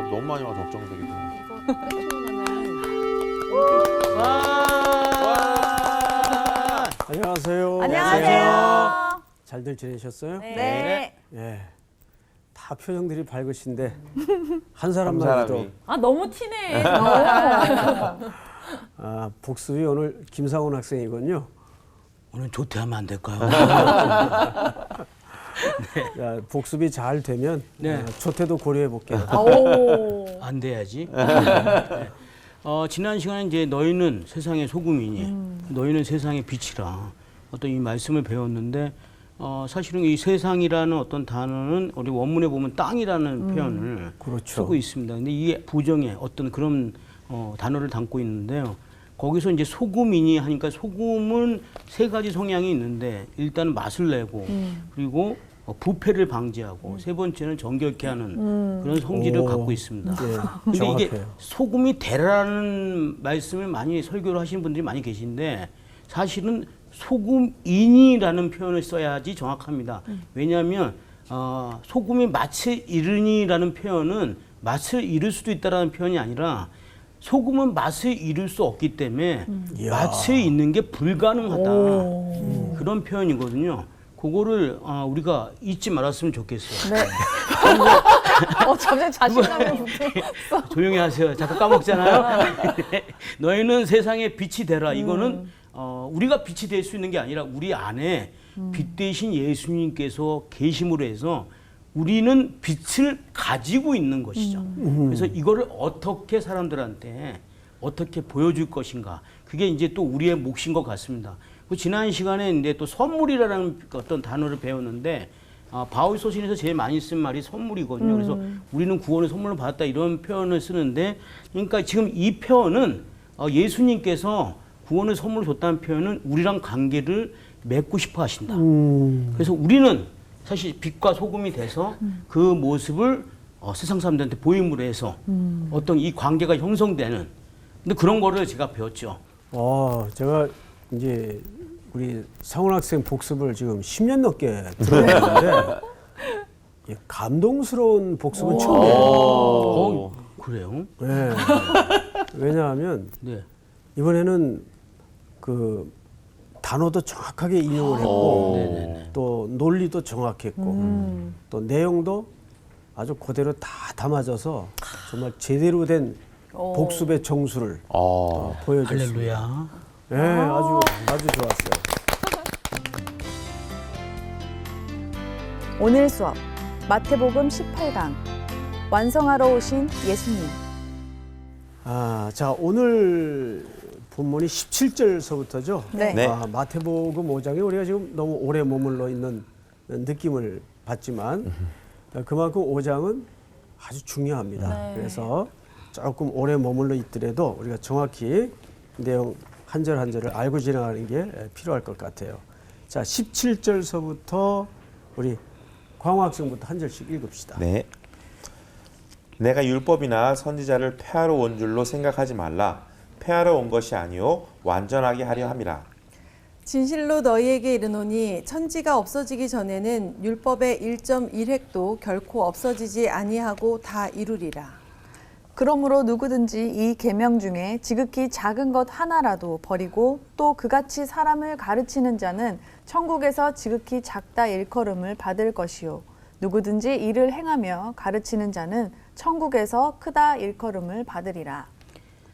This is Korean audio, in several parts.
너무 많이 와서 걱정되기도 해. 안녕하세요. 안녕하세요. 잘들 지내셨어요? 네. 예. 다 표정들이 밝으신데 한 사람만 더 아 너무 티네. 복습이 오늘 김상훈 학생이군요. 오늘 조퇴하면 안 될까요? 야, 복습이 잘 되면 네. 조퇴도 고려해 볼게요. 오. 안 돼야지. 네. 지난 시간에 이제 너희는 세상의 소금이니 너희는 세상의 빛이라 어떤 이 말씀을 배웠는데 사실은 이 세상이라는 어떤 단어는 우리 원문에 보면 땅이라는 표현을 그렇죠. 쓰고 있습니다. 근데 이 부정에 어떤 그런 단어를 담고 있는데요. 거기서 이제 소금이니 하니까 소금은 세 가지 성향이 있는데 일단 맛을 내고 그리고 부패를 방지하고 세 번째는 정결케 하는 그런 성질을 오. 갖고 있습니다. 네, 근데 이게 정확해요. 소금이 되라는 말씀을 많이 설교를 하시는 분들이 많이 계신데 사실은 소금인이라는 표현을 써야지 정확합니다. 왜냐하면 소금이 맛을 잃으니라는 표현은 맛을 잃을 수도 있다라는 표현이 아니라 소금은 맛을 잃을 수 없기 때문에 이야. 맛을 잃는 게 불가능하다. 그런 표현이거든요. 그거를 우리가 잊지 말았으면 좋겠어요. 네. 갑자기 자신감이 붙어. 조용히 하세요. 자꾸 까먹잖아요. 너희는 세상에 빛이 되라. 이거는 우리가 빛이 될 수 있는 게 아니라 우리 안에 빛 대신 예수님께서 계심으로 해서 우리는 빛을 가지고 있는 것이죠. 그래서 이거를 어떻게 사람들한테 어떻게 보여줄 것인가. 그게 이제 또 우리의 몫인 것 같습니다. 그 지난 시간에 이제 또 선물이라는 어떤 단어를 배웠는데 바울 서신에서 제일 많이 쓴 말이 선물이거든요. 그래서 우리는 구원의 선물을 받았다 이런 표현을 쓰는데 그러니까 지금 이 표현은 예수님께서 구원의 선물을 줬다는 표현은 우리랑 관계를 맺고 싶어 하신다. 그래서 우리는 사실 빛과 소금이 돼서 그 모습을 세상 사람들한테 보임으로 해서 어떤 이 관계가 형성되는 근데 그런 거를 제가 배웠죠. 제가 이제 우리 상훈 학생 복습을 지금 10년 넘게 들어왔는데 감동스러운 복습은 처음이에요. 그래요? 네. 왜냐하면 네. 이번에는 그 단어도 정확하게 인용을 했고 또 논리도 정확했고 또 내용도 아주 그대로 다 담아져서 정말 제대로 된 복습의 정수를 보여줬습니다. 할렐루야. 네, 아주 좋았어요. 오늘 수업 마태복음 18강 완성하러 오신 예수님. 자, 오늘 본문이 17절서부터죠. 네. 네. 마태복음 5장에 우리가 지금 너무 오래 머물러 있는 느낌을 받지만 그만큼 5장은 아주 중요합니다. 네. 그래서 조금 오래 머물러 있더라도 우리가 정확히 내용 한 절 한 절을 알고 지나가는 게 필요할 것 같아요. 자, 17절서부터 우리 광호 학생부터 한 절씩 읽읍시다. 네. 내가 율법이나 선지자를 폐하러 온 줄로 생각하지 말라. 폐하러 온 것이 아니요 완전하게 하려 함이라. 진실로 너희에게 이르노니 천지가 없어지기 전에는 율법의 1.1획도 결코 없어지지 아니하고 다 이루리라. 그러므로 누구든지 이 계명 중에 지극히 작은 것 하나라도 버리고 또 그같이 사람을 가르치는 자는 천국에서 지극히 작다 일컬음을 받을 것이요 누구든지 이를 행하며 가르치는 자는 천국에서 크다 일컬음을 받으리라.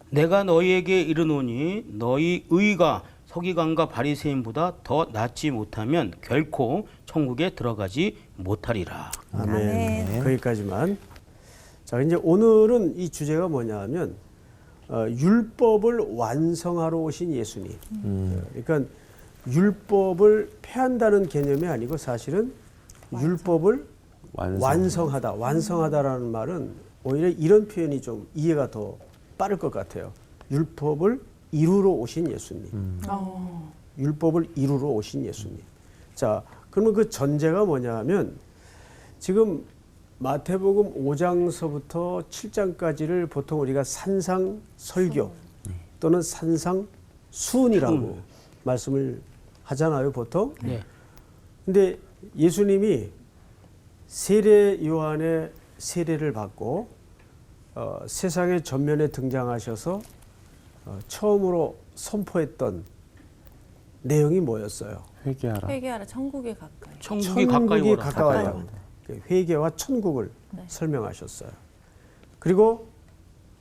내가 너희에게 이르노니 너희 의가 서기관과 바리새인보다 더 낫지 못하면 결코 천국에 들어가지 못하리라. 아멘. 거기까지만. 자, 이제 오늘은 이 주제가 뭐냐면 율법을 완성하러 오신 예수님. 그러니까 율법을 폐한다는 개념이 아니고 사실은 율법을 완성하다. 완성하다라는 말은 오히려 이런 표현이 좀 이해가 더 빠를 것 같아요. 율법을 이루러 오신 예수님. 율법을 이루러 오신 예수님. 자, 그러면 그 전제가 뭐냐면 지금 마태복음 5장서부터 7장까지를 보통 우리가 산상설교 또는 산상수훈이라고 말씀을 하잖아요, 보통. 네. 근데 예수님이 세례 요한의 세례를 받고 세상의 전면에 등장하셔서 처음으로 선포했던 내용이 뭐였어요? 회개하라. 회개하라 천국에 가까이. 천국이 가까이 오라. 가까워요. 회개와 천국을 설명하셨어요. 그리고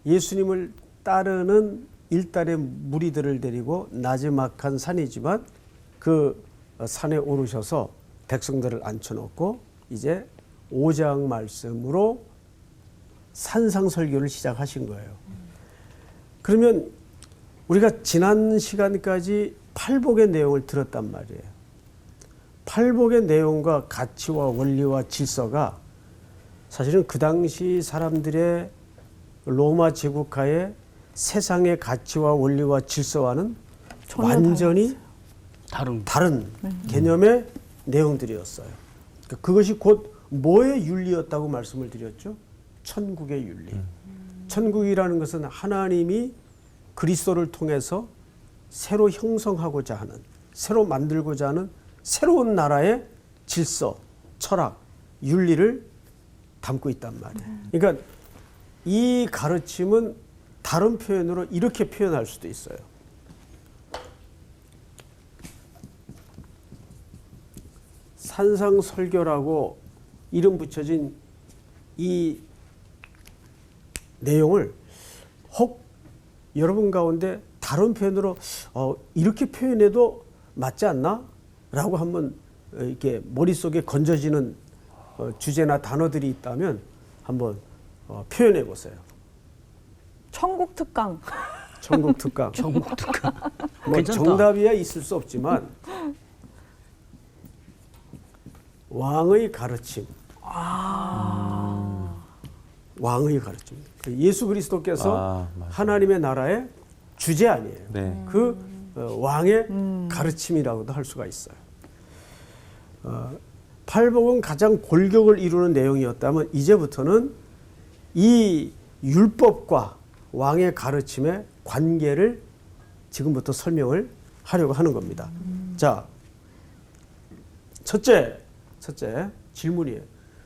예수님을 따르는 일달의 무리들을 데리고 나지막한 산이지만 그 산에 오르셔서 백성들을 앉혀놓고 이제 5장 말씀으로 산상설교를 시작하신 거예요. 그러면 우리가 지난 시간까지 팔복의 내용을 들었단 말이에요. 팔복의 내용과 가치와 원리와 질서가 사실은 그 당시 사람들의 로마 제국하에 세상의 가치와 원리와 질서와는 완전히 다른 개념의 내용들이었어요. 그러니까 그것이 곧 뭐의 윤리였다고 말씀을 드렸죠? 천국의 윤리. 천국이라는 것은 하나님이 그리스도를 통해서 새로 형성하고자 하는, 새로 만들고자 하는 새로운 나라의 질서, 철학, 윤리를 담고 있단 말이에요. 그러니까 이 가르침은 다른 표현으로 이렇게 표현할 수도 있어요. 산상설교라고 이름 붙여진 이 내용을 혹 여러분 가운데 다른 표현으로 이렇게 표현해도 맞지 않나? 라고 한번 이렇게 머릿속에 건져지는 주제나 단어들이 있다면 한번 표현해 보세요. 천국 특강. 천국 특강. 천국 특강. 뭐 괜찮다. 정답이야 있을 수 없지만 왕의 가르침. 왕의 가르침. 예수 그리스도께서 맞아요. 하나님의 나라의 주제 아니에요. 네. 그 왕의 가르침이라고도 할 수가 있어요. 팔복은 가장 골격을 이루는 내용이었다면 이제부터는 이 율법과 왕의 가르침의 관계를 지금부터 설명을 하려고 하는 겁니다. 자, 첫째 질문이에요.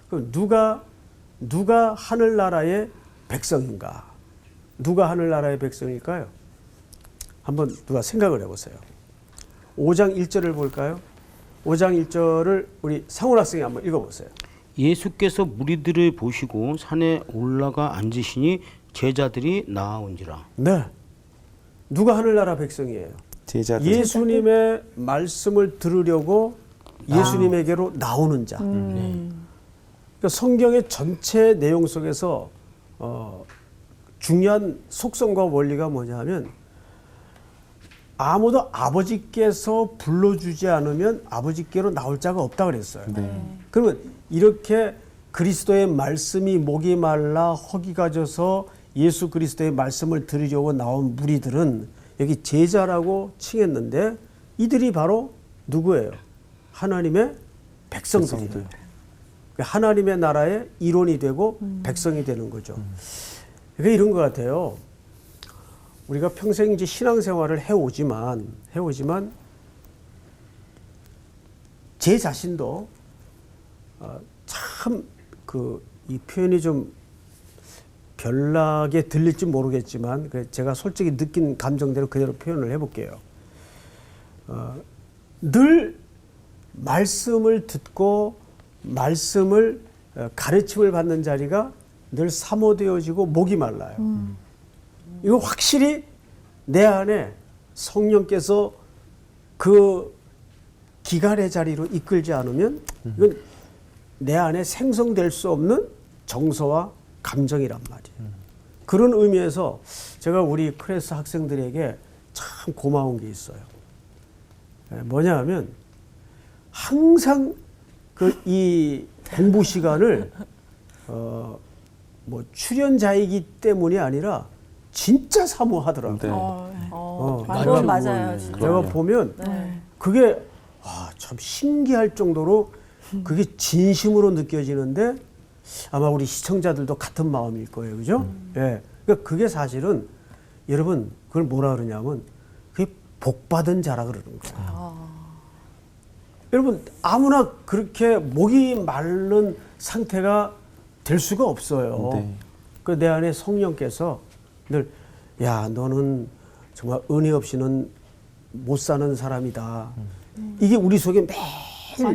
그럼 누가 하늘나라의 백성인가? 누가 하늘나라의 백성일까요? 한번 누가 생각을 해보세요. 5장 1절을 볼까요? 5장 1절을 우리 상훈 학생이 한번 읽어보세요. 예수께서 무리들을 보시고 산에 올라가 앉으시니 제자들이 나아온지라. 네. 누가 하늘나라 백성이에요? 제자들. 예수님의 말씀을 들으려고 예수님에게로 나오는 자. 그러니까 성경의 전체 내용 속에서 중요한 속성과 원리가 뭐냐 하면 아무도 아버지께서 불러주지 않으면 아버지께로 나올 자가 없다 그랬어요. 그러면 이렇게 그리스도의 말씀이 목이 말라 허기가 져서 예수 그리스도의 말씀을 들으려고 나온 무리들은 여기 제자라고 칭했는데 이들이 바로 누구예요? 하나님의 백성들이에요. 하나님의 나라의 일원이 되고 백성이 되는 거죠. 그러니까 이런 것 같아요. 우리가 평생 이제 신앙생활을 해오지만 제 자신도 참 이 표현이 좀 별나게 들릴지 모르겠지만 제가 솔직히 느낀 감정대로 그대로 표현을 해볼게요. 늘 말씀을 듣고 말씀을 가르침을 받는 자리가 늘 사모되어지고 목이 말라요. 이거 확실히 내 안에 성령께서 그 기갈의 자리로 이끌지 않으면 이건 내 안에 생성될 수 없는 정서와 감정이란 말이에요. 그런 의미에서 제가 우리 크레스 학생들에게 참 고마운 게 있어요. 뭐냐 하면 항상 이 공부 시간을 뭐 출연자이기 때문이 아니라 진짜 사모하더라고요. 네. 그건 맞아요. 진짜. 내가 보면 그게 참 신기할 정도로 그게 진심으로 느껴지는데 아마 우리 시청자들도 같은 마음일 거예요. 그죠? 예. 그러니까 그게 사실은 여러분 그걸 뭐라 그러냐면 그게 복받은 자라 그러는 거예요. 여러분 아무나 그렇게 목이 마른 상태가 될 수가 없어요. 네. 그 내 안에 성령께서 늘 야, 너는 정말 은혜 없이는 못 사는 사람이다. 이게 우리 속에 매일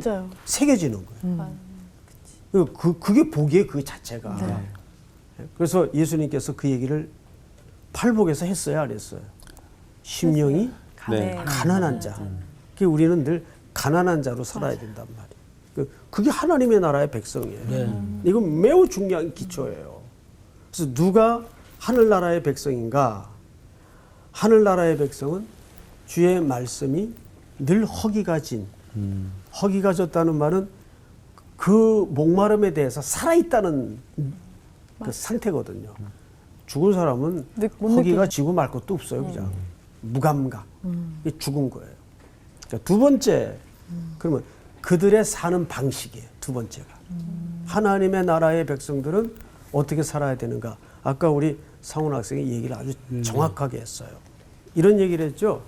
맞아요. 새겨지는 거예요. 그게 복이에요, 그 자체가. 그래서 예수님께서 그 얘기를 팔복에서 했어요, 안 했어요? 심령이 네. 가난한 자. 그 우리는 늘 가난한 자로 살아야 된단 말이에요. 그게 하나님의 나라의 백성이에요. 이건 매우 중요한 기초예요. 그래서 누가 하늘나라의 백성인가? 하늘나라의 백성은 주의 말씀이 늘 허기가 진. 허기가 졌다는 말은 그 목마름에 대해서 살아있다는 그 상태거든요. 죽은 사람은 못 허기가 느끼죠. 지고 말 것도 없어요. 그냥 무감각. 이게 죽은 거예요. 자, 두 번째, 그러면 그들의 사는 방식이에요. 두 번째가. 하나님의 나라의 백성들은 어떻게 살아야 되는가. 아까 우리 상훈 학생이 얘기를 아주 정확하게 했어요. 이런 얘기를 했죠.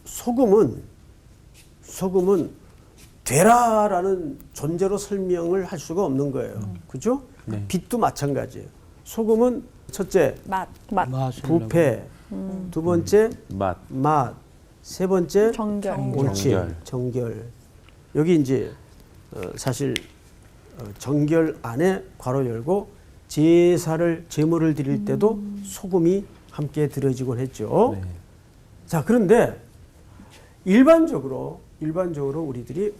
소금은 되라라는 존재로 설명을 할 수가 없는 거예요. 그죠? 네. 빛도 마찬가지예요. 소금은 첫째, 맛. 맛을 부패. 두 번째, 맛. 세 번째, 정결. 옳지. 정결. 여기 이제 사실 정결 안에 괄호 열고 제물을 드릴 때도 소금이 함께 들어지곤 했죠. 네. 자, 그런데 일반적으로 우리들이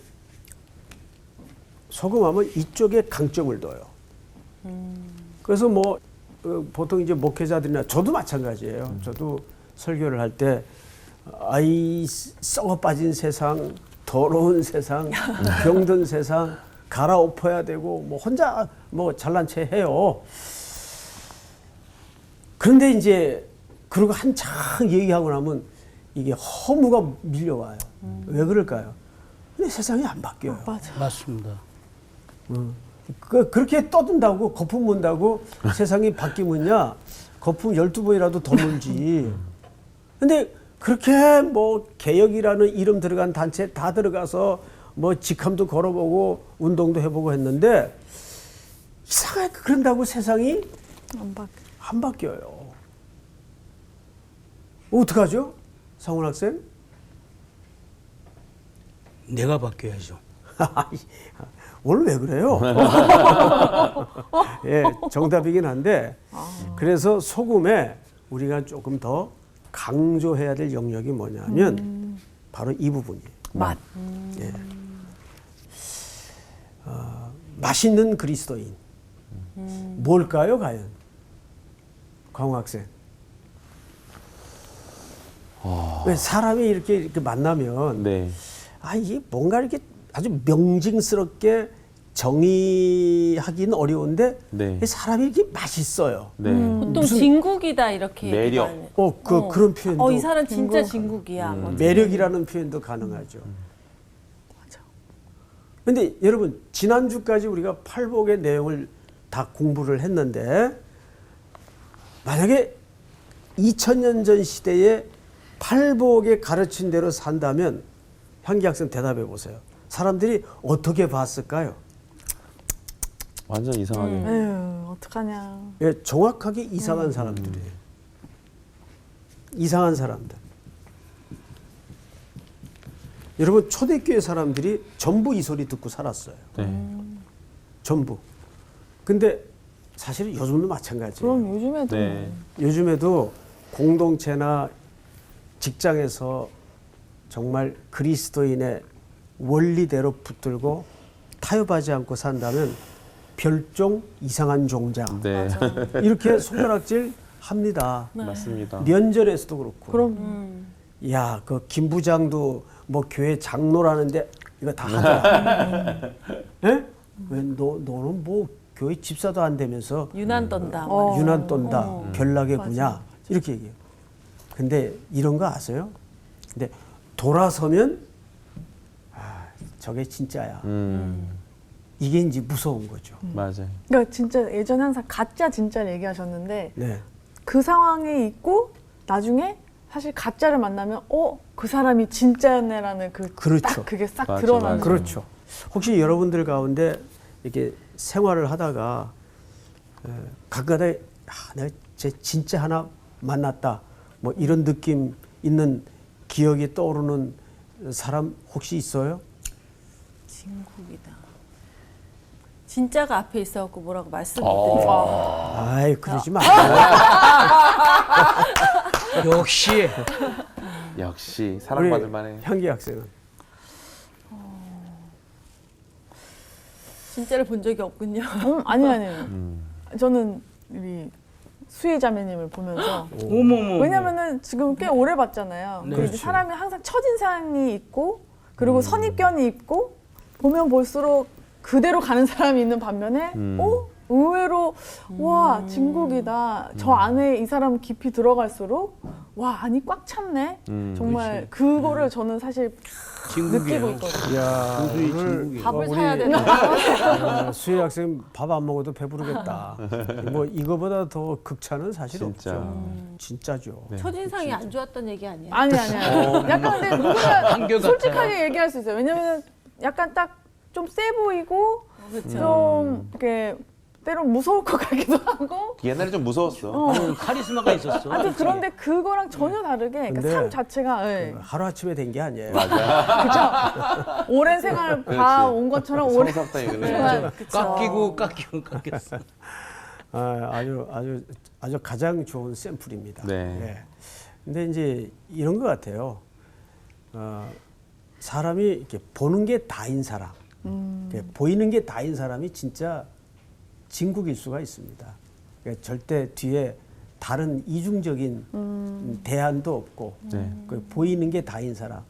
소금하면 이쪽에 강점을 둬요. 그래서 뭐 보통 이제 목회자들이나 저도 마찬가지예요. 저도 설교를 할 때 아이 썩어 빠진 세상, 더러운 세상, 병든 세상 갈아엎어야 되고 뭐 혼자 뭐 잘난 체 해요. 그런데 이제 그러고 한창 얘기하고 나면 이게 허무가 밀려와요. 왜 그럴까요? 근데 세상이 안 바뀌어요. 맞습니다. 그렇게 떠든다고 거품 문다고 세상이 바뀌면야 거품 12번이라도 더 물지. 근데 그렇게 뭐 개혁이라는 이름 들어간 단체 다 들어가서 뭐 직함도 걸어보고 운동도 해보고 했는데 이상하게 그런다고 세상이 안 바뀌어요. 어떡하죠? 상훈 학생? 내가 바뀌어야죠. 오늘 왜 그래요? 예, 정답이긴 한데 그래서 소금에 우리가 조금 더 강조해야 될 영역이 뭐냐면 바로 이 부분이에요. 맛. 예. 맛있는 그리스도인. 뭘까요, 과연? 강호 학생. 왜 사람이 이렇게 만나면 네. 이게 뭔가 이렇게 아주 명징스럽게 정의하기는 어려운데 네. 사람이 이렇게 맛있어요. 네. 보통 진국이다 이렇게 매력. 얘기하는. 그런 표현도 이 사람 진짜 진국이야. 뭐. 매력이라는 표현도 가능하죠. 근데 여러분 지난주까지 우리가 팔복의 내용을 다 공부를 했는데 만약에 2000년 전 시대에 팔복의 가르친 대로 산다면 향기 학생 대답해 보세요. 사람들이 어떻게 봤을까요? 완전 이상하게. 에휴, 어떡하냐. 예, 정확하게 이상한 사람들이에요. 이상한 사람들. 여러분 초대교회 사람들이 전부 이 소리 듣고 살았어요. 네. 전부. 근데 사실 요즘도 마찬가지예요. 그럼 요즘에도 네. 요즘에도 공동체나 직장에서 정말 그리스도인의 원리대로 붙들고 타협하지 않고 산다면 별종 이상한 종자. 네. 이렇게 손가락질 합니다. 맞습니다. 면전에서도 그렇고. 그럼 야, 그 김 부장도 뭐 교회 장로라는데 이거 다 하더라. 예? 왜 너는 뭐 교회 집사도 안 되면서 유난 떤다. 유난 떤다. 별나게 구냐. 이렇게 얘기해요. 근데 이런 거 아세요? 근데 돌아서면 저게 진짜야. 이게 이제 무서운 거죠. 맞아요. 그러니까 진짜 예전에 항상 가짜 진짜를 얘기하셨는데 네. 그 상황에 있고 나중에 사실 가짜를 만나면 그 사람이 진짜였네라는 그렇죠. 딱 그게 싹 맞아, 드러나는. 맞아. 그렇죠. 혹시 여러분들 가운데 이렇게 생활을 하다가 가끔가다 내가 진짜 하나 만났다 뭐 이런 느낌 있는 기억이 떠오르는 사람 혹시 있어요? 진국이다. 진짜가 앞에 있어갖고 뭐라고 말씀 못 드리죠. 아이 그러지 마. 역시 역시 사랑받을 만해. 향기 학생은 진짜를 본 적이 없군요. 아니에요. 저는 우리 수희 자매님을 보면서 어머머. 왜냐면은 지금 꽤 오래 봤잖아요. 네, 그리고 그렇죠. 사람이 항상 첫인상이 있고 그리고 선입견이 있고 보면 볼수록 그대로 가는 사람이 있는 반면에 의외로 와 진국이다. 저 안에 이 사람 깊이 들어갈수록 와 안이 꽉 찼네. 정말 그거를 저는 사실 진국이에요. 느끼고 있거든요. 야 도저히 오늘 진국이에요. 밥을 우리 사야 되나? 수혜 학생 밥 안 먹어도 배부르겠다. 뭐 이거보다 더 극찬은 사실 진짜. 없죠. 진짜죠. 네. 첫인상이 안 좋았던 얘기 아니에요? 아니야. 약간 근데 누구나 한결 솔직하게 얘기할 수 있어요. 왜냐면 약간 딱 좀 세 보이고 좀 이렇게 때론 무서울 것 같기도 하고. 옛날에 좀 무서웠어. 카리스마가 있었어. 아무튼 그런데 그거랑 전혀 다르게 그러니까 근데 삶 자체가 하루 아침에 된 게 아니에요. 맞아. 오랜 생활 봐온 것처럼 오랜 성석다 이거는. 생활 깎이고 깎였어. 아주 가장 좋은 샘플입니다. 네. 근데 이제 이런 것 같아요. 사람이 이렇게 보는 게 다인 사람, 이렇게 보이는 게 다인 사람이 진짜 진국일 수가 있습니다. 그러니까 절대 뒤에 다른 이중적인 대안도 없고 네. 그 보이는 게 다인 사람,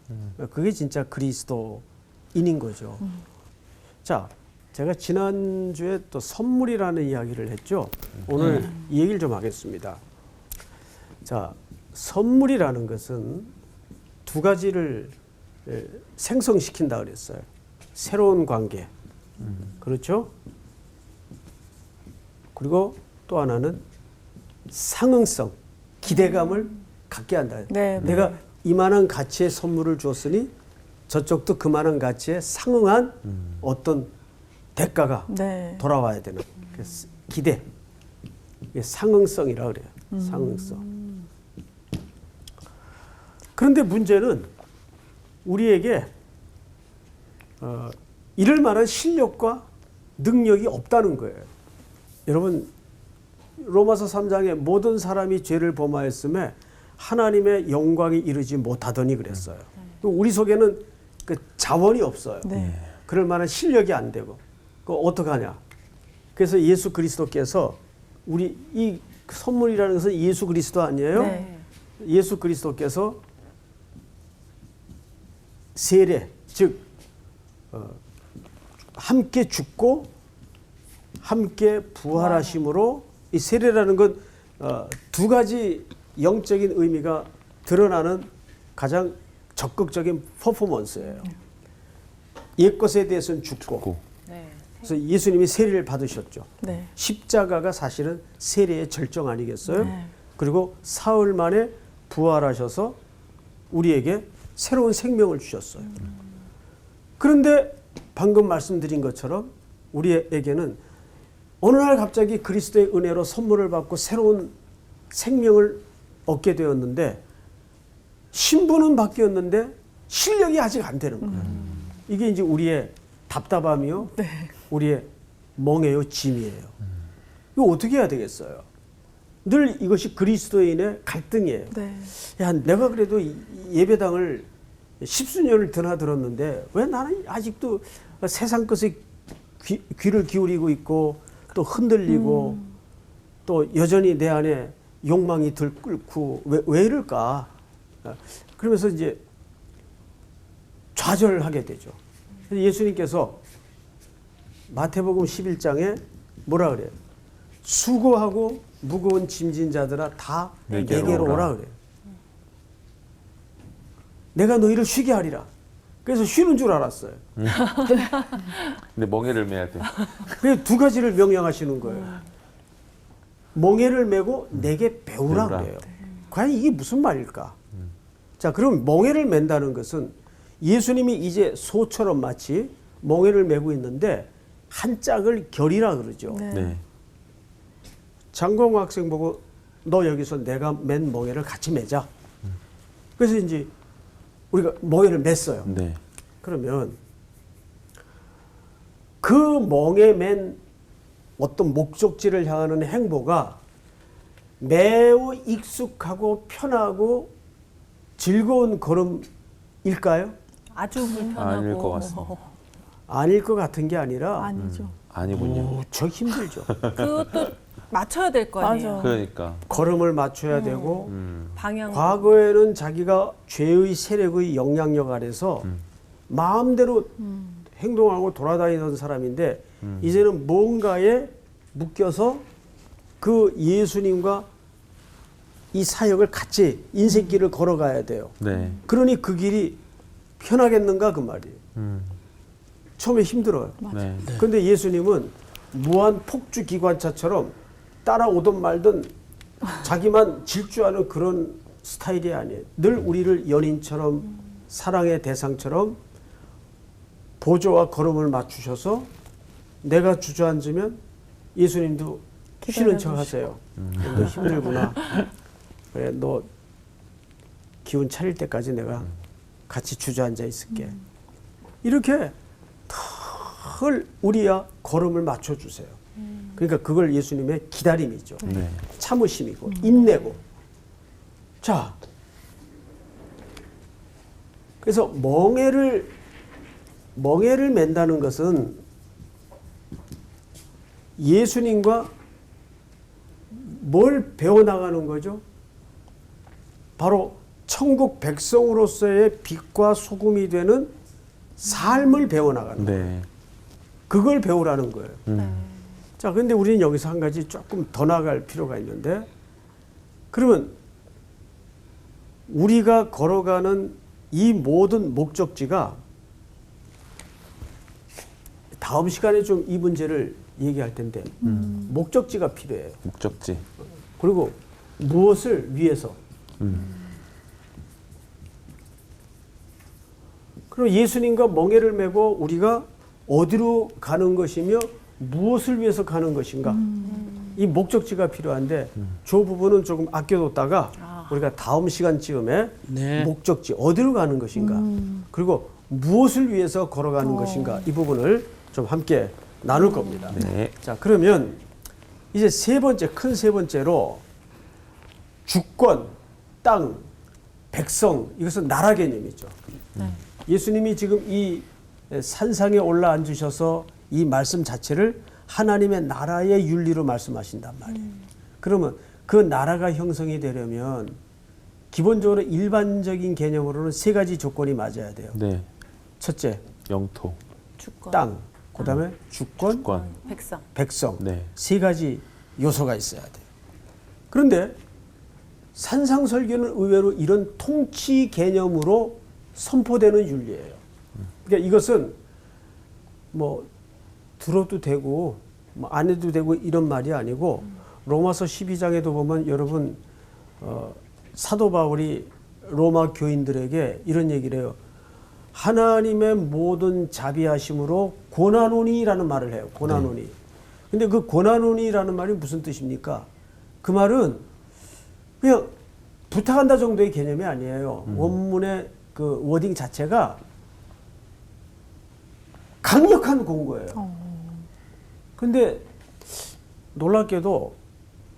그게 진짜 그리스도인인 거죠. 자, 제가 지난주에 또 선물이라는 이야기를 했죠. 오늘 이 얘기를 좀 하겠습니다. 자, 선물이라는 것은 두 가지를 생성시킨다 그랬어요. 새로운 관계, 그렇죠? 그리고 또 하나는 상응성, 기대감을 갖게 한다. 네, 내가 이만한 가치의 선물을 줬으니 저쪽도 그만한 가치에 상응한 어떤 대가가 네. 돌아와야 되는 그래서 기대, 이게 상응성이라 그래요. 상응성. 그런데 문제는 우리에게 이럴 만한 실력과 능력이 없다는 거예요. 여러분 로마서 3장에 모든 사람이 죄를 범하였음에 하나님의 영광이 이르지 못하더니 그랬어요. 우리 속에는 그 자원이 없어요. 네. 그럴 만한 실력이 안 되고 그 어떡하냐. 그래서 예수 그리스도께서 우리 이 선물이라는 것은 예수 그리스도 아니에요? 네. 예수 그리스도께서 세례, 즉 함께 죽고 함께 부활하심으로 이 세례라는 건 두 가지 영적인 의미가 드러나는 가장 적극적인 퍼포먼스예요. 옛 것에 대해서는 죽고. 네. 그래서 예수님이 세례를 받으셨죠. 네. 십자가가 사실은 세례의 절정 아니겠어요? 네. 그리고 사흘 만에 부활하셔서 우리에게 새로운 생명을 주셨어요. 그런데 방금 말씀드린 것처럼 우리에게는 어느 날 갑자기 그리스도의 은혜로 선물을 받고 새로운 생명을 얻게 되었는데 신분은 바뀌었는데 실력이 아직 안 되는 거예요. 이게 이제 우리의 답답함이요. 우리의 멍해요, 짐이에요. 이거 어떻게 해야 되겠어요? 늘 이것이 그리스도인의 갈등이에요. 네. 야, 내가 그래도 예배당을 10수년을 드나들었는데 왜 나는 아직도 세상 것에 귀를 기울이고 있고 또 흔들리고 또 여전히 내 안에 욕망이 들끓고 왜 이럴까? 그러면서 이제 좌절하게 되죠. 그래서 예수님께서 마태복음 11장에 뭐라 그래요? 수고하고 무거운 짐진 자들아 다 내게로 오라 그래요. 내가 너희를 쉬게 하리라. 그래서 쉬는 줄 알았어요. 근데 멍해를 매야 돼. 그래서 두 가지를 명령하시는 거예요. 멍에를 메고 내게 배우라 그래요. 과연 이게 무슨 말일까? 자, 그럼 멍에를 맨다는 것은 예수님이 이제 소처럼 마치 멍에를 메고 있는데 한 짝을 결이라 그러죠. 네. 네. 장광호 학생 보고 너 여기서 내가 맨 멍에를 같이 매자. 그래서 이제 우리가 멍에를 맸어요. 네. 그러면 그 멍에 맨 어떤 목적지를 향하는 행보가 매우 익숙하고 편하고 즐거운 걸음일까요? 아주 불편하고. 아닐 것 같습니다. 아닐 것 같은 게 아니라 아니죠. 아니군요. 무척 힘들죠. 그것도 맞춰야 될 거 아니에요. 맞아. 그러니까. 걸음을 맞춰야 되고 방향. 과거에는 자기가 죄의 세력의 영향력 아래서 마음대로 행동하고 돌아다니던 사람인데 이제는 뭔가에 묶여서 그 예수님과 이 사역을 같이 인생길을 걸어가야 돼요. 네. 그러니 그 길이 편하겠는가 그 말이에요. 처음에 힘들어요. 네. 그런데 예수님은 무한 폭주 기관차처럼 따라오든 말든 자기만 질주하는 그런 스타일이 아니에요. 늘 우리를 연인처럼 사랑의 대상처럼 보조와 걸음을 맞추셔서 내가 주저앉으면 예수님도 쉬는 척 하세요. 너 힘들구나. 그래, 너 기운 차릴 때까지 내가 같이 주저앉아 있을게. 이렇게 늘 우리야 걸음을 맞춰주세요. 그러니까 그걸 예수님의 기다림이죠. 네. 참으심이고 인내고. 자, 그래서 멍에를 맨다는 것은 예수님과 뭘 배워나가는 거죠? 바로 천국 백성으로서의 빛과 소금이 되는 삶을 배워나가는 거예요. 네. 그걸 배우라는 거예요. 네. 자, 근데 우리는 여기서 한 가지 조금 더 나갈 필요가 있는데, 그러면 우리가 걸어가는 이 모든 목적지가 다음 시간에 좀 이 문제를 얘기할 텐데, 목적지가 필요해요. 목적지. 그리고 무엇을 위해서? 그리고 예수님과 멍에를 메고 우리가 어디로 가는 것이며 무엇을 위해서 가는 것인가? 이 목적지가 필요한데 저 부분은 조금 아껴뒀다가 우리가 다음 시간쯤에 네. 목적지 어디로 가는 것인가? 그리고 무엇을 위해서 걸어가는 것인가? 이 부분을 좀 함께 나눌 겁니다. 네. 자, 그러면 이제 큰 세 번째로 주권, 땅, 백성, 이것은 나라 개념이죠. 예수님이 지금 이 산상에 올라 앉으셔서 이 말씀 자체를 하나님의 나라의 윤리로 말씀하신단 말이에요. 그러면 그 나라가 형성이 되려면 기본적으로 일반적인 개념으로는 세 가지 조건이 맞아야 돼요. 네. 첫째, 영토. 주권. 땅, 그 다음에 주권, 권. 백성. 백성. 네. 세 가지 요소가 있어야 돼요. 그런데 산상설교는 의외로 이런 통치 개념으로 선포되는 윤리예요. 그러니까 이것은 뭐 들어도 되고 뭐 안 해도 되고 이런 말이 아니고 로마서 12장에도 보면 여러분 사도 바울이 로마 교인들에게 이런 얘기를 해요. 하나님의 모든 자비하심으로 고난오니라는 말을 해요. 고난오니. 근데 그 고난오니라는 말이 무슨 뜻입니까? 그 말은 그냥 부탁한다 정도의 개념이 아니에요. 원문의 그 워딩 자체가 강력한 공고예요. 근데 놀랍게도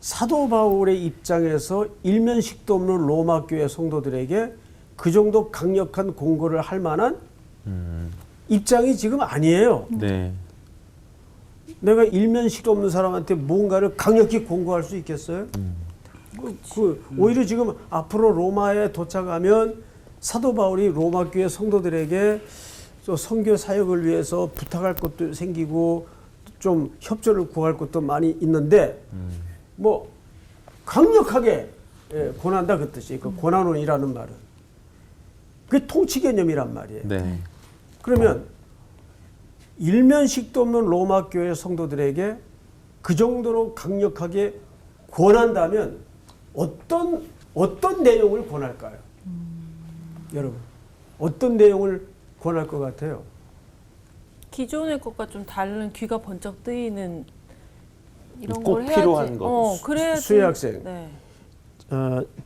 사도 바울의 입장에서 일면식도 없는 로마 교회 성도들에게 그 정도 강력한 공고를 할 만한 입장이 지금 아니에요. 네. 내가 일면식도 없는 사람한테 뭔가를 강력히 공고할 수 있겠어요? 오히려 지금 앞으로 로마에 도착하면 사도 바울이 로마 교회 성도들에게 또 선교 사역을 위해서 부탁할 것도 생기고 좀 협조를 구할 것도 많이 있는데 뭐 강력하게 권한다 그 뜻이 그 권한원이라는 말은 그게 통치 개념이란 말이에요. 네. 그러면 일면식도 없는 로마 교회 성도들에게 그 정도로 강력하게 권한다면 어떤 내용을 권할까요? 여러분 어떤 내용을 권할 것 같아요? 기존의 것과 좀 다른 귀가 번쩍 뜨이는 이런 꼭 걸 해야지. 필요한 거. 그래야지. 수혜 학생. 네.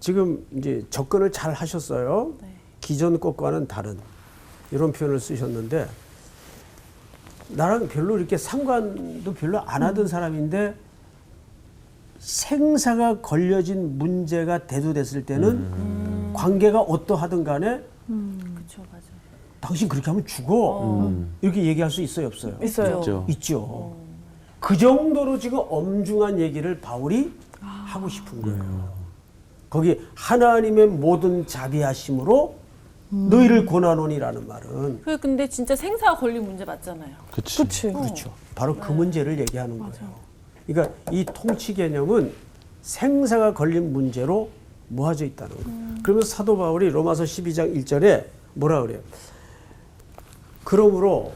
지금 이제 접근을 잘 하셨어요. 네. 기존 것과는 다른 이런 표현을 쓰셨는데 나랑 별로 이렇게 상관도 별로 안 하던 사람인데 생사가 걸려진 문제가 대두됐을 때는 관계가 어떠하든 간에 그렇죠, 맞아요. 당신 그렇게 하면 죽어. 이렇게 얘기할 수 있어요, 없어요? 있어요. 있죠. 있죠. 그 정도로 지금 엄중한 얘기를 바울이 하고 싶은 거예요. 거기 하나님의 모든 자비하심으로 너희를 고난하노니라는 말은 근데 진짜 생사가 걸린 문제 맞잖아요. 그치. 그렇지. 그렇죠. 바로 그 문제를 얘기하는 거예요. 그러니까 이 통치 개념은 생사가 걸린 문제로 모아져 있다는 거예요. 그러면서 사도 바울이 로마서 12장 1절에 뭐라 그래요? 그러므로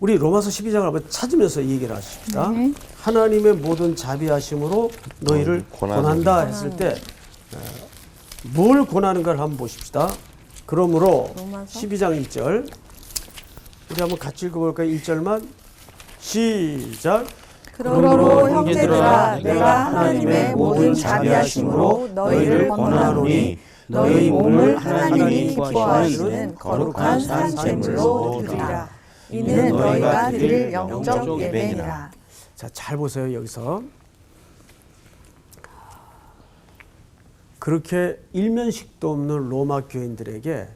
우리 로마서 12장을 한번 찾으면서 얘기를 하십시다. 하나님의 모든 자비하심으로 너희를 고난다 했을 때 뭘 고나는가를 한번 보십시다. 그러므로 로마서? 12장 1절 우리 한번 같이 읽어볼까요? 1절만 시작. 그러므로 형제들아 내가 하나님의 모든 자비하심으로 너희를 권하노니 너희 몸을 하나님이 기뻐하시는 거룩한 산 제물로 드리라. 이는 너희가 드릴 영적 예배니라. 자, 잘 보세요. 여기서 그렇게 일면식도 없는 로마 교인들에게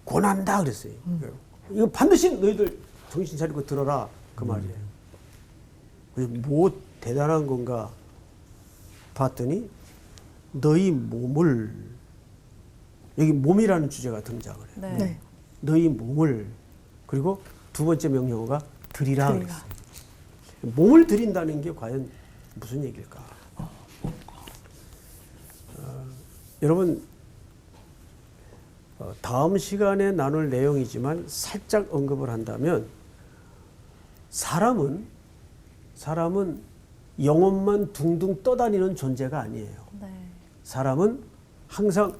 고난다 그랬어요. 이거 반드시 너희들 정신 차리고 들어라 그 말이에요. 그래서 뭐 대단한 건가 봤더니 너희 몸을 여기 몸이라는 주제가 등장을 해요. 네. 네. 너희 몸을 그리고 두 번째 명령어가 드리라 그랬어요. 몸을 드린다는 게 과연 무슨 얘기일까? 여러분 다음 시간에 나눌 내용이지만 살짝 언급을 한다면 사람은 영혼만 둥둥 떠다니는 존재가 아니에요. 네. 사람은 항상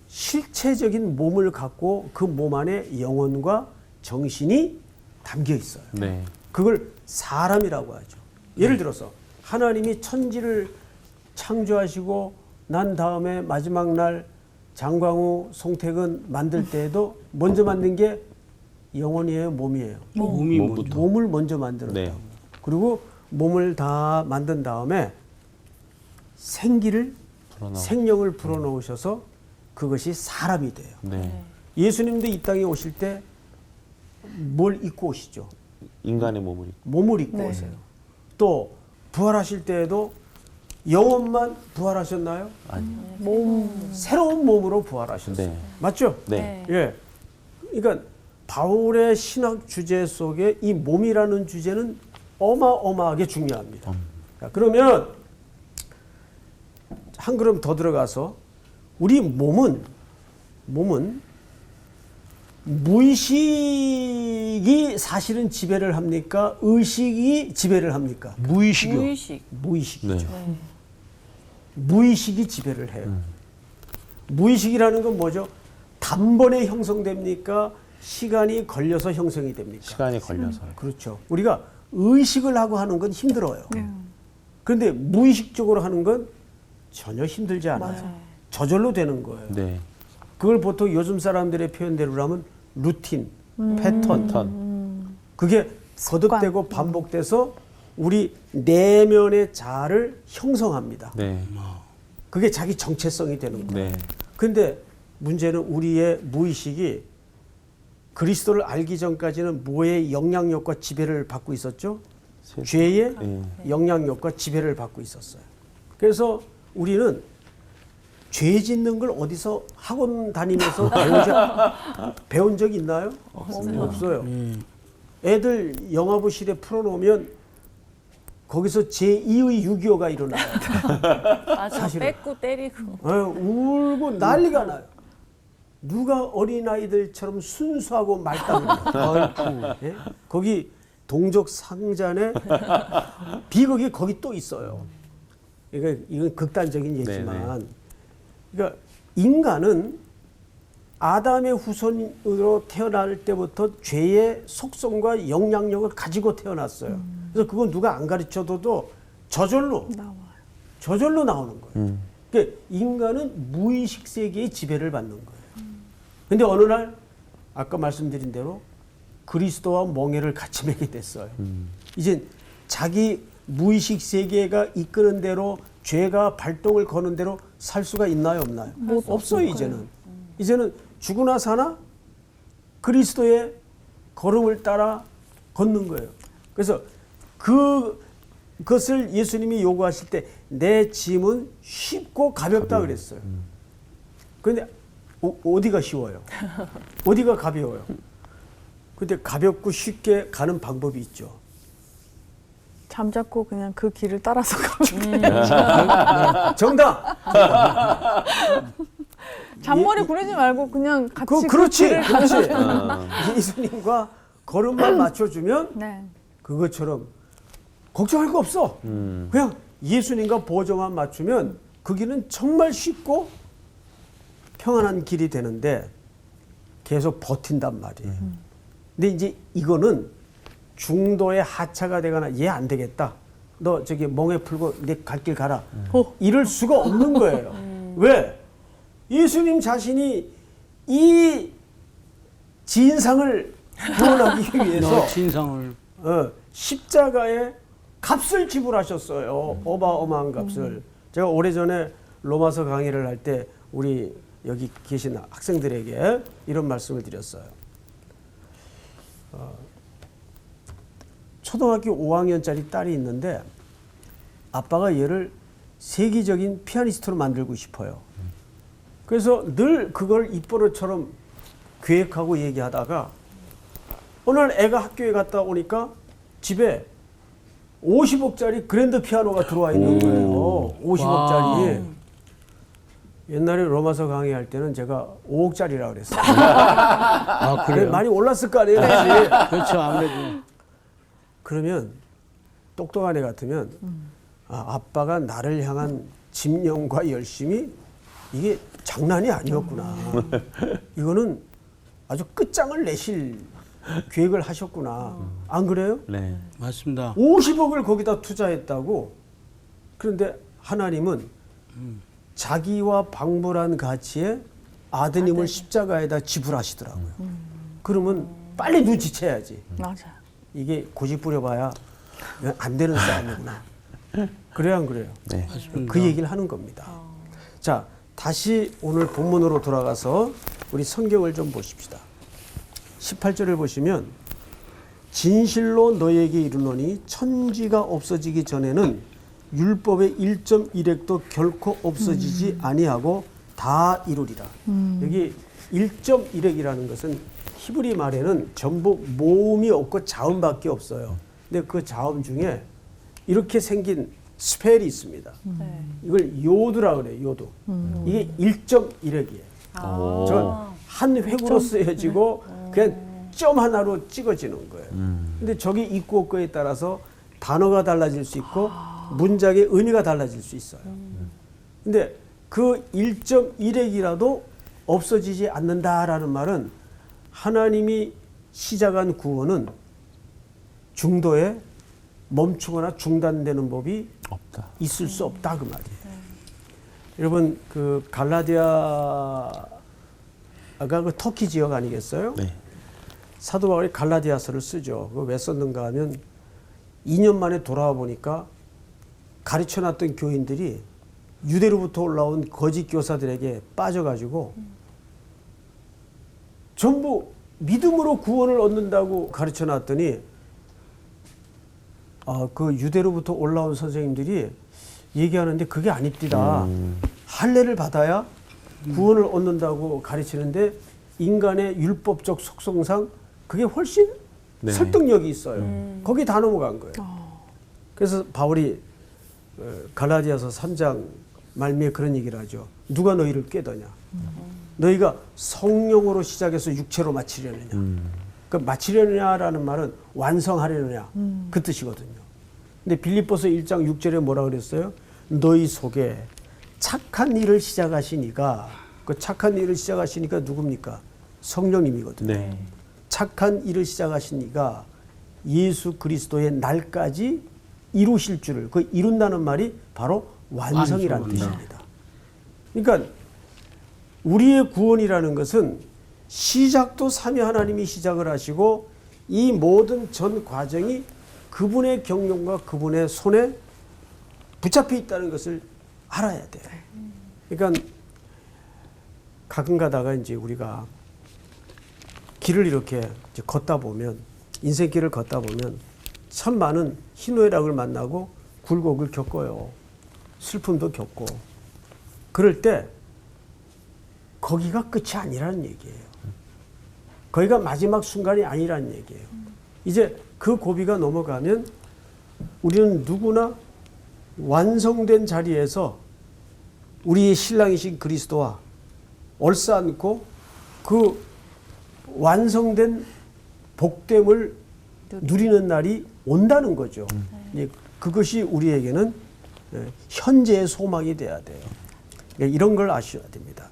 실체적인 몸을 갖고 그 몸 안에 영혼과 정신이 담겨 있어요. 네. 그걸 사람이라고 하죠. 예를 들어서 하나님이 천지를 창조하시고 난 다음에 마지막 날 장광우, 송택은 만들 때에도 먼저 만든 게 영혼이에요, 몸이에요? 몸이 몸부터. 몸을 먼저 만들었다고. 네. 그리고 몸을 다 만든 다음에 생기를 생명을 불어넣으셔서 그것이 사람이 돼요. 네. 예수님도 이 땅에 오실 때 뭘 입고 오시죠? 인간의 몸을 입고. 몸을 입고 네. 오세요. 또 부활하실 때에도 영혼만 부활하셨나요? 아니요. 새로운 몸으로 부활하셨어요. 네. 맞죠? 네. 예. 그러니까 바울의 신학 주제 속에 이 몸이라는 주제는 어마어마하게 중요합니다. 자, 그러면 한 걸음 더 들어가서 우리 몸은 무의식이 사실은 지배를 합니까? 의식이 지배를 합니까? 무의식이요. 무의식. 무의식이죠. 네. 무의식이 지배를 해요. 무의식이라는 건 뭐죠? 단번에 형성됩니까? 시간이 걸려서 형성이 됩니까? 시간이 걸려서. 그렇죠. 우리가 의식을 하고 하는 건 힘들어요. 그런데 무의식적으로 하는 건 전혀 힘들지 않아요. 저절로 되는 거예요. 네. 그걸 보통 요즘 사람들의 표현대로 하면 루틴, 패턴. 그게 거듭되고 반복돼서 우리 내면의 자아를 형성합니다. 네. 그게 자기 정체성이 되는 거예요. 네. 근데 문제는 우리의 무의식이 그리스도를 알기 전까지는 뭐의 영향력과 지배를 받고 있었죠? 죄의 네. 영향력과 지배를 받고 있었어요. 그래서 우리는 죄 짓는 걸 어디서 학원 다니면서 배운 적 있나요? 없어요. 애들 영화부실에 풀어놓으면 거기서 제2의 6.25가 일어나요. 맞아. 사실은. 뺏고 때리고. 울고 난리가 나요. 누가 어린아이들처럼 순수하고 말단이에요. 예? 거기 동족 상잔에 비극이 거기 또 있어요. 그러니까 이건 극단적인 얘기지만 그러니까 인간은 아담의 후손으로 태어날 때부터 죄의 속성과 영향력을 가지고 태어났어요. 그래서 그건 누가 안 가르쳐줘도 저절로 나오는 거예요. 그러니까 인간은 무의식 세계의 지배를 받는 거예요. 근데 어느 날 아까 말씀드린 대로 그리스도와 멍에를 같이 매게 됐어요. 이제 자기 무의식 세계가 이끄는 대로 죄가 발동을 거는 대로 살 수가 있나요, 없나요? 없어요, 이제는. 이제는 죽으나 사나 그리스도의 걸음을 따라 걷는 거예요. 그래서 그것을 예수님이 요구하실 때 내 짐은 쉽고 가볍다 그랬어요. 그런데 어디가 쉬워요? 어디가 가벼워요? 근데 가볍고 쉽게 가는 방법이 있죠. 잠자코 그냥 그 길을 따라서 가면 정답! 잔머리 부리지 말고 그냥 같이 그렇지, 길을 그렇지. 예수님과 걸음만 맞춰주면 네. 그것처럼 걱정할 거 없어. 그냥 예수님과 보조만 맞추면 그 길은 정말 쉽고 평안한 길이 되는데 계속 버틴단 말이에요. 근데 이제 이거는 중도에 하차가 되거나 얘 안 되겠다. 너 저기 멍에 풀고 내 갈 길 가라. 이럴 수가 없는 거예요. 왜? 예수님 자신이 이 진상을 구원하기 위해서 진상을 십자가에 값을 지불하셨어요. 어마어마한 값을. 제가 오래전에 로마서 강의를 할 때 우리 여기 계신 학생들에게 이런 말씀을 드렸어요. 초등학교 5학년짜리 딸이 있는데 아빠가 얘를 세계적인 피아니스트로 만들고 싶어요. 그래서 늘 그걸 입버릇처럼 계획하고 얘기하다가 어느 날 애가 학교에 갔다 오니까 집에 50억짜리 그랜드 피아노가 들어와 있는 거예요. 50억짜리. 옛날에 로마서 강의할 때는 제가 5억짜리라고 그랬어요. 아, 그래요? 많이 올랐을 거 아니에요. 그렇죠, 아무래도. 그러면 똑똑한 애 같으면 아빠가 나를 향한 집념과 열심이 이게 장난이 아니었구나. 이거는 아주 끝장을 내실 계획을 하셨구나. 안 그래요? 네. 맞습니다. 50억을 거기다 투자했다고. 그런데 하나님은 자기와 방불한 가치에 아드님을 십자가에다 지불하시더라고요. 그러면 빨리 눈치채야지. 맞아요. 이게 고집 부려봐야 안 되는 싸움이구나. 그래요, 안 그래요? 네. 그 얘기를 하는 겁니다. 자, 다시 오늘 본문으로 돌아가서 우리 성경을 좀 보십시다. 18절을 보시면 진실로 너에게 이르노니 천지가 없어지기 전에는 율법의 1.1획도 결코 없어지지 아니하고 다 이루리라. 여기 1.1획이라는 것은 히브리 말에는 전부 모음이 없고 자음밖에 없어요. 근데 그 자음 중에 이렇게 생긴 스펠이 있습니다. 이걸 요드라 그래요. 요드. 이게 1.1획이에요. 저건 한 획으로 쓰여지고 그냥 점 하나로 찍어지는 거예요. 근데 저기 있고 없고에 따라서 단어가 달라질 수 있고 문장의 의미가 달라질 수 있어요. 근데 그 1.1획이라도 없어지지 않는다라는 말은 하나님이 시작한 구원은 중도에 멈추거나 중단되는 법이 없다. 있을 수 없다 그 말이에요. 여러분 그 갈라디아가 그 터키 지역 아니겠어요? 네. 사도 바울이 갈라디아서를 쓰죠. 그거 왜 썼는가 하면 2년 만에 돌아와 보니까 가르쳐놨던 교인들이 유대로부터 올라온 거짓 교사들에게 빠져가지고 전부 믿음으로 구원을 얻는다고 가르쳐놨더니 그 유대로부터 올라온 선생님들이 얘기하는데 그게 아닙니다. 할례를 받아야 구원을 얻는다고 가르치는데 인간의 율법적 속성상 그게 훨씬 네. 설득력이 있어요. 거기 다 넘어간 거예요. 그래서 바울이 갈라디아서 3장 말미에 그런 얘기를 하죠. 누가 너희를 꾀더냐. 너희가 성령으로 시작해서 육체로 마치려느냐. 그 마치려느냐라는 말은 완성하려느냐 그 뜻이거든요. 근데 빌립보서 1장 6절에 뭐라 그랬어요? 너희 속에 착한 일을 시작하시니까 그 착한 일을 시작하시니까 누굽니까? 성령님이거든요. 네. 착한 일을 시작하시니까 예수 그리스도의 날까지 이루실 줄을, 그 이룬다는 말이 바로 완성이라는 완성. 뜻입니다. 그러니까 우리의 구원이라는 것은 시작도 삼위 하나님이 시작을 하시고 이 모든 전 과정이 그분의 경륜과 그분의 손에 붙잡혀 있다는 것을 알아야 돼요. 그러니까 가끔 가다가 이제 우리가 길을 이렇게 이제 걷다 보면, 인생길을 걷다 보면 참 많은 희노애락을 만나고 굴곡을 겪어요. 슬픔도 겪고. 그럴 때 거기가 끝이 아니라는 얘기예요. 거기가 마지막 순간이 아니라는 얘기예요. 이제 그 고비가 넘어가면 우리는 누구나 완성된 자리에서 우리의 신랑이신 그리스도와 얼싸안고 그 완성된 복됨을 누리는 날이 온다는 거죠. 예, 그것이 우리에게는 현재의 소망이 돼야 돼요. 이런 걸 아셔야 됩니다.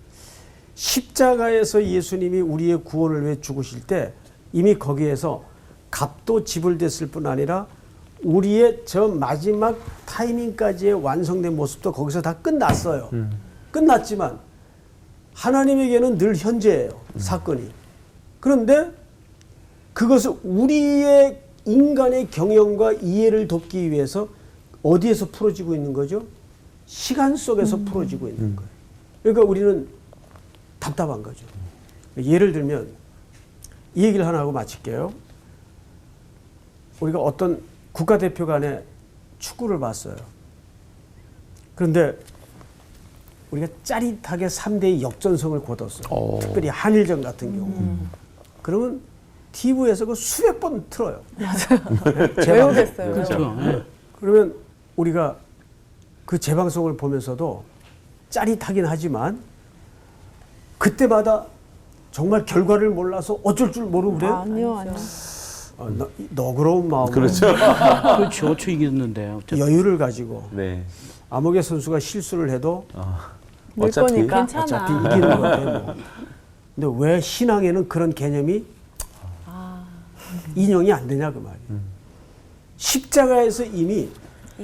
십자가에서 예수님이 우리의 구원을 위해 죽으실 때 이미 거기에서 값도 지불됐을 뿐 아니라 우리의 저 마지막 타이밍까지의 완성된 모습도 거기서 다 끝났어요. 끝났지만 하나님에게는 늘 현재예요. 사건이. 그런데 그것을 우리의 인간의 경영과 이해를 돕기 위해서 어디에서 풀어지고 있는 거죠? 시간 속에서 풀어지고 있는 거예요. 그러니까 우리는 답답한 거죠. 예를 들면 이 얘기를 하나 하고 마칠게요. 우리가 어떤 국가대표 간의 축구를 봤어요. 그런데 우리가 짜릿하게 3대2 역전승을 거뒀어요. 특별히 한일전 같은 경우. 그러면 TV에서 그 수백 번 틀어요. 맞아요. 재방송. 외우겠어요. 그렇죠. 네. 그러면 우리가 그 재방송을 보면서도 짜릿하긴 하지만 그때마다 정말 결과를 몰라서 어쩔 줄 모르고 그래요. 아니요. 너그러운 마음으로 그렇죠. 그렇죠. 저 이겼는데. 어쨌든. 여유를 가지고 네. 아무개 선수가 실수를 해도 늘 어차피 거니까. 어차피 이기는 건데 뭐. 근데 왜 신앙에는 그런 개념이 인용이 안 되냐 그 말이에요. 십자가에서 이미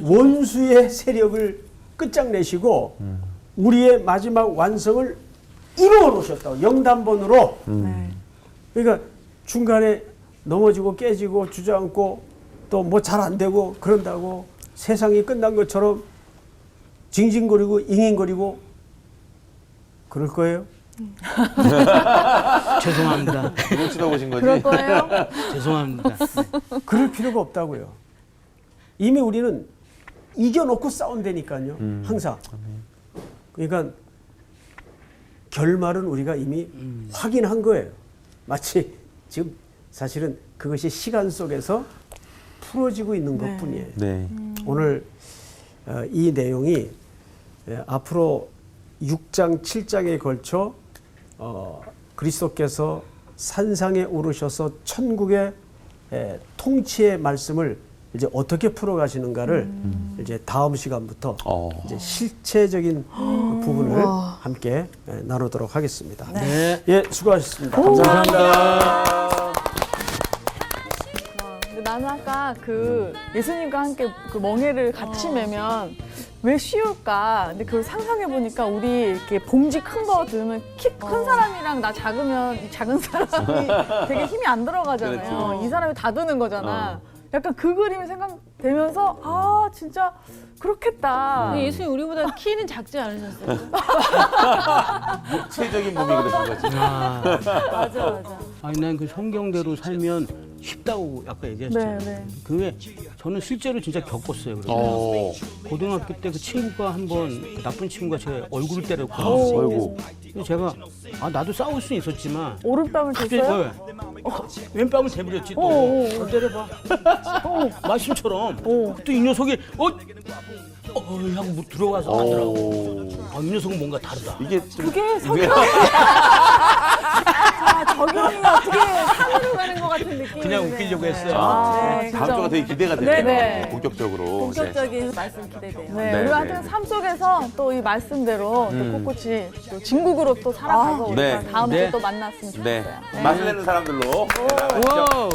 원수의 세력을 끝장내시고 우리의 마지막 완성을 이루어 놓으셨다고, 영단번으로. 네. 그러니까 중간에 넘어지고 깨지고 주저앉고 또 뭐 잘 안 되고 그런다고 세상이 끝난 것처럼 징징거리고 잉잉거리고 그럴 거예요? 죄송합니다. 누구 쳐다보신 거지? 그럴 거예요? 죄송합니다. 그럴 필요가 없다고요. 이미 우리는 이겨놓고 싸운다니까요. 항상. 그러니까 결말은 우리가 이미 확인한 거예요. 마치 지금 사실은 그것이 시간 속에서 풀어지고 있는 네. 것뿐이에요. 네. 오늘 이 내용이 앞으로 6장, 7장에 걸쳐 그리스도께서 산상에 오르셔서 천국의 통치의 말씀을 이제 어떻게 풀어가시는가를 이제 다음 시간부터 이제 실체적인 부분을 함께 나누도록 하겠습니다. 네. 예, 수고하셨습니다. 감사합니다. 근데 나는 아까 그 예수님과 함께 그 멍에를 같이 매면 왜 쉬울까? 근데 그걸 상상해 보니까 우리 이렇게 봉지 큰 거 들으면 키 큰 사람이랑 나 작으면 이 작은 사람이 되게 힘이 안 들어가잖아요. 그렇죠. 이 사람이 다 드는 거잖아. 약간 그 그림이 생각되면서 아 진짜 그렇겠다. 근데 예수님 우리보다 키는 작지 않으셨어요? 육체적인 몸이 그러신 거지. 맞아. 아니 난 그 성경대로 살면 쉽다고 아까 얘기했잖아요. 네. 그게 저는 실제로 진짜 겪었어요. 그래서 고등학교 때 그 친구가 한번 그 나쁜 친구가 제 얼굴을 때렸거든요. 어이구. 그래서 제가 나도 싸울 수 있었지만 오른뺨을 갑자기 줬어요? 왼뺨을 대버렸지 또. 오. 때려봐. 말씀처럼. 또 이 녀석이 하고 뭐 들어와서 하더라고. 이 녀석은 뭔가 다르다. 이게 좀 그게 성격. 자, 적용이 어떻게 산으로 가는 것 같은 느낌이 그냥 웃기려고 했어요. 네, 다음 진짜 주가 되게 기대가 되네요. 네. 본격적으로. 본격적인 말씀 기대돼요. 네, 네, 우리가 네, 하여튼 네. 삶 속에서 또 이 말씀대로 또 꿋꿋이 또 진국으로 또 살아가고 네. 우리가 다음 네. 주에 또 만났으면 좋겠어요. 네. 맛을 내는 사람들로. 와우.